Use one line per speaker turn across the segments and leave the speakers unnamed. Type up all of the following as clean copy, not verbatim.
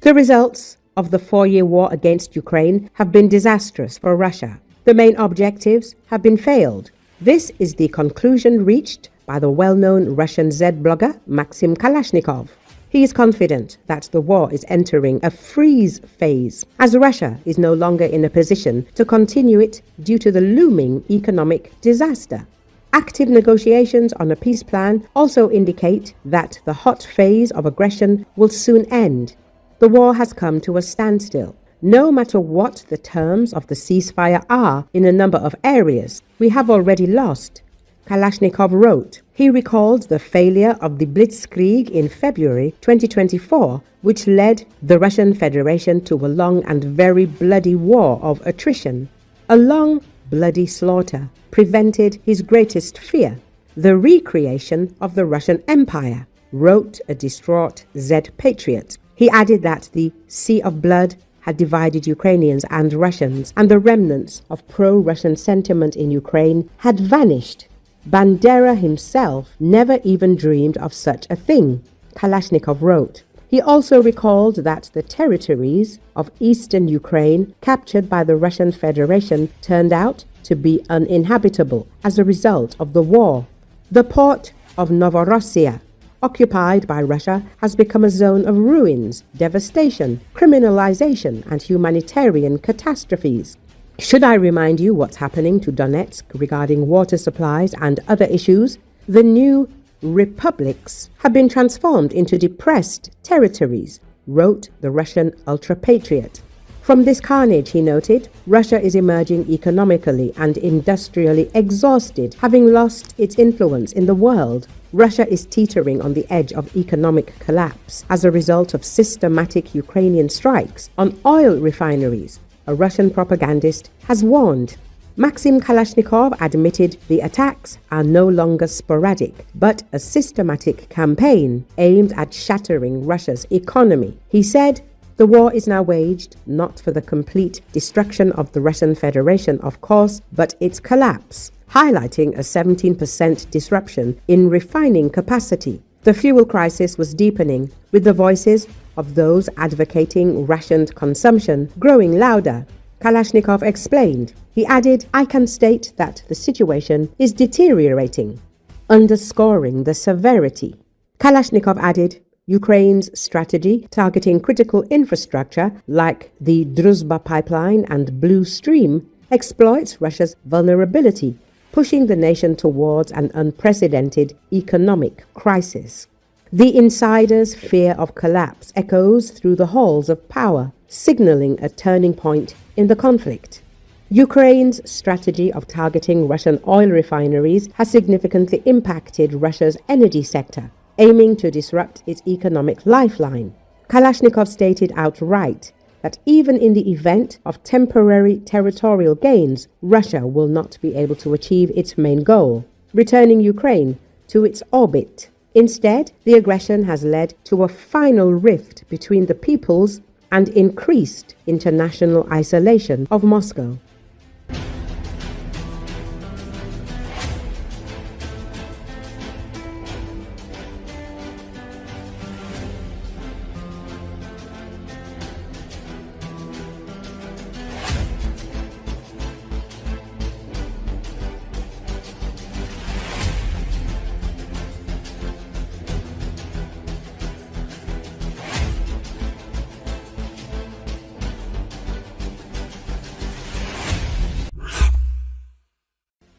The results of the 4-year war against Ukraine have been disastrous for Russia. The main objectives have been failed. This is the conclusion reached by the well-known Russian Z-blogger Maxim Kalashnikov. He is confident that the war is entering a freeze phase, as Russia is no longer in a position to continue it due to the looming economic disaster. Active negotiations on a peace plan also indicate that the hot phase of aggression will soon end. The war has come to a standstill. No matter what the terms of the ceasefire are in a number of areas, we have already lost, Kalashnikov wrote. He recalled the failure of the blitzkrieg in February 2024, which led the Russian Federation to a long and very bloody war of attrition. A long, bloody slaughter prevented his greatest fear, the recreation of the Russian Empire, wrote a distraught Z-patriot. He added that the sea of blood had divided Ukrainians and Russians, and the remnants of pro-Russian sentiment in Ukraine had vanished. Bandera himself never even dreamed of such a thing, Kalashnikov wrote. He also recalled that the territories of eastern Ukraine captured by the Russian Federation turned out to be uninhabitable as a result of the war. The port of Novorossiya, occupied by Russia, has become a zone of ruins, devastation, criminalization, and humanitarian catastrophes. Should I remind you what's happening to Donetsk regarding water supplies and other issues? The new republics have been transformed into depressed territories, wrote the Russian ultra-patriot. From this carnage, he noted, Russia is emerging economically and industrially exhausted, having lost its influence in the world. Russia is teetering on the edge of economic collapse as a result of systematic Ukrainian strikes on oil refineries, a Russian propagandist has warned. Maxim Kalashnikov admitted the attacks are no longer sporadic, but a systematic campaign aimed at shattering Russia's economy. He said, the war is now waged not for the complete destruction of the Russian Federation, of course, but its collapse, highlighting a 17% disruption in refining capacity. The fuel crisis was deepening, with the voices of those advocating rationed consumption growing louder. Kalashnikov explained. He added, I can state that the situation is deteriorating, underscoring the severity. Kalashnikov added, Ukraine's strategy targeting critical infrastructure like the Druzhba pipeline and Blue Stream exploits Russia's vulnerability, pushing the nation towards an unprecedented economic crisis. The insiders' fear of collapse echoes through the halls of power, signaling a turning point in the conflict. Ukraine's strategy of targeting Russian oil refineries has significantly impacted Russia's energy sector, aiming to disrupt its economic lifeline. Kalashnikov stated outright that even in the event of temporary territorial gains, Russia will not be able to achieve its main goal, returning Ukraine to its orbit. Instead, the aggression has led to a final rift between the peoples and increased international isolation of Moscow.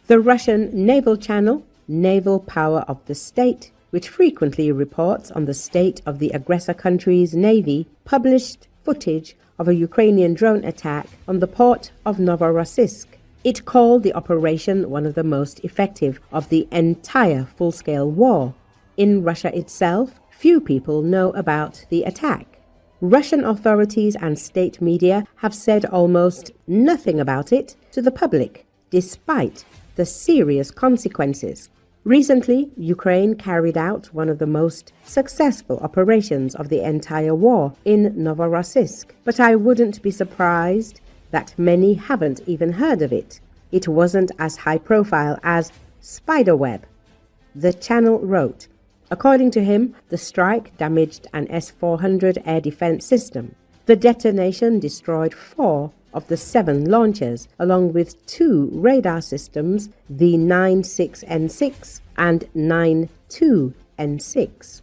The Russian naval channel, Naval Power of the State, which frequently reports on the state of the aggressor country's navy, published footage of a Ukrainian drone attack on the port of Novorossiysk. It called the operation one of the most effective of the entire full-scale war. In Russia itself, few people know about the attack. Russian authorities and state media have said almost nothing about it to the public, despite the serious consequences. Recently, Ukraine carried out one of the most successful operations of the entire war in Novorossiysk, but I wouldn't be surprised that many haven't even heard of it. It wasn't as high profile as Spiderweb. The channel wrote, According to him, the strike damaged an S-400 air defense system. The detonation destroyed 4 of the 7 launchers, along with 2 radar systems, the 96N6 and 92N6.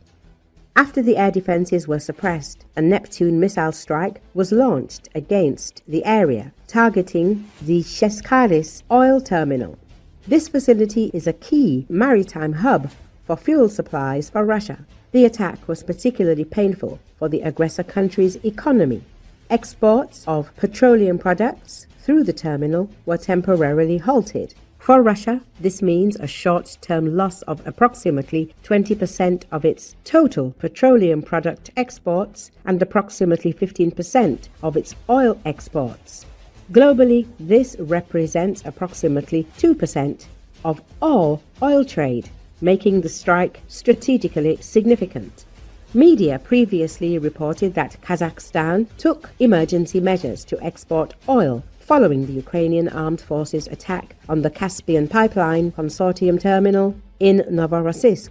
After the air defenses were suppressed, a Neptune missile strike was launched against the area, targeting the Sheskaris oil terminal. This facility is a key maritime hub for fuel supplies for Russia. The attack was particularly painful for the aggressor country's economy. Exports of petroleum products through the terminal were temporarily halted. For Russia, this means a short-term loss of approximately 20% of its total petroleum product exports and approximately 15% of its oil exports. Globally, this represents approximately 2% of all oil trade, making the strike strategically significant. Media previously reported that Kazakhstan took emergency measures to export oil following the Ukrainian Armed Forces attack on the Caspian Pipeline Consortium terminal in Novorossiysk.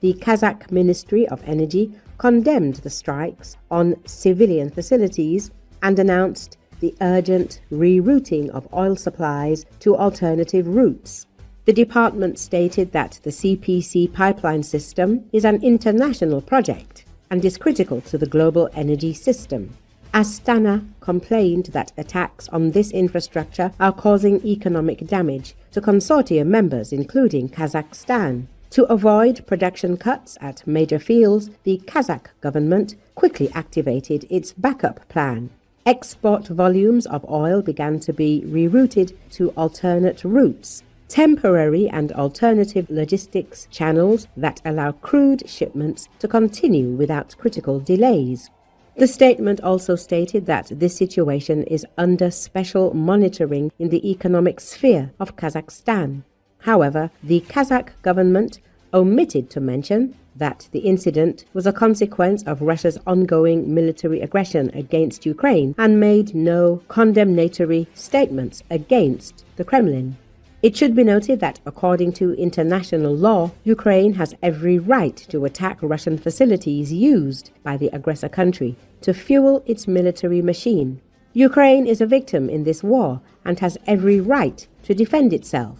The Kazakh Ministry of Energy condemned the strikes on civilian facilities and announced the urgent rerouting of oil supplies to alternative routes. The department stated that the CPC pipeline system is an international project and is critical to the global energy system. Astana complained that attacks on this infrastructure are causing economic damage to consortium members, including Kazakhstan. To avoid production cuts at major fields, the Kazakh government quickly activated its backup plan. Export volumes of oil began to be rerouted to alternate routes, temporary and alternative logistics channels that allow crude shipments to continue without critical delays. The statement also stated that this situation is under special monitoring in the economic sphere of Kazakhstan. However, the Kazakh government omitted to mention that the incident was a consequence of Russia's ongoing military aggression against Ukraine and made no condemnatory statements against the Kremlin. It should be noted that, according to international law, Ukraine has every right to attack Russian facilities used by the aggressor country to fuel its military machine. Ukraine is a victim in this war and has every right to defend itself.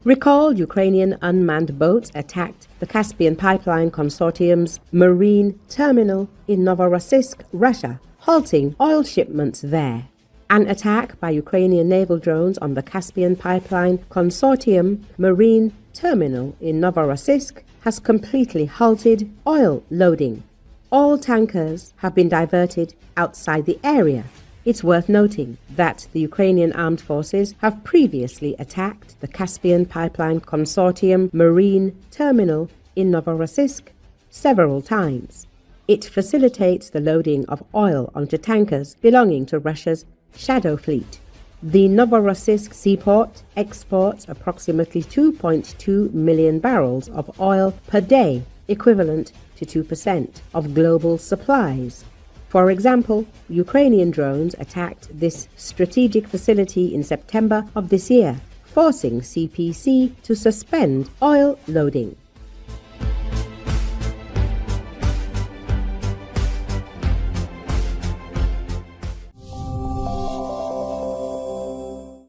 Recall Ukrainian unmanned boats attacked the Caspian Pipeline Consortium's marine terminal in Novorossiysk, Russia, halting oil shipments there. An attack by Ukrainian naval drones on the Caspian Pipeline Consortium marine terminal in Novorossiysk has completely halted oil loading. All tankers have been diverted outside the area. It's worth noting that the Ukrainian armed forces have previously attacked the Caspian Pipeline Consortium marine terminal in Novorossiysk several times. It facilitates the loading of oil onto tankers belonging to Russia's Shadow Fleet. The Novorossiysk seaport exports approximately 2.2 million barrels of oil per day, equivalent to 2% of global supplies. For example, Ukrainian drones attacked this strategic facility in September of this year, forcing CPC to suspend oil loading.